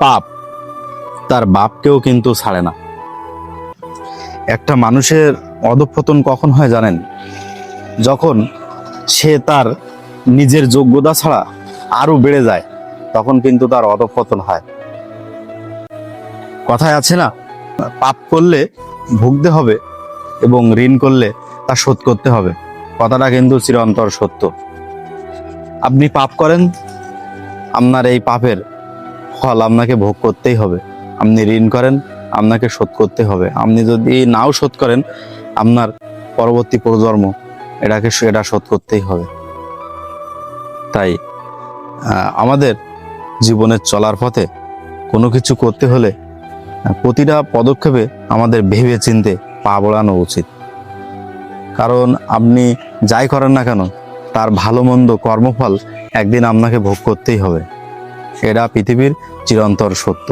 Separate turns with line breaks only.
পাপ তার বাপকেও কিন্তু ছাড়ে না। একটা মানুষের অধঃপতন কখন হয় জানেন? যখন সে তার নিজের যোগ্যতা ছাড়া আরো বেড়ে যায়, তখন কিন্তু তার অধঃপতন হয়। কথায় আছে না, পাপ করলে ভুগতে হবে এবং ঋণ করলে তা শোধ করতে হবে। কথাটা কিন্তু চিরন্তর সত্য। আপনি পাপ করেন, আপনার এই পাপের ফল আপনাকে ভোগ করতেই হবে। আপনি ঋণ করেন, আপনাকে শোধ করতে হবে। আপনি যদি নাও শোধ করেন, আপনার পরবর্তী প্রজন্ম এটা শোধ করতেই হবে। তাই আমাদের জীবনের চলার পথে কোনো কিছু করতে হলে প্রতিটা পদক্ষেপে আমাদের ভেবে চিন্তে পা বাড়ানো উচিত। কারণ আপনি যাই করেন না কেন, তার ভালো মন্দ কর্মফল একদিন আপনাকে ভোগ করতেই হবে। এটা পৃথিবীর চিরন্তর সত্য।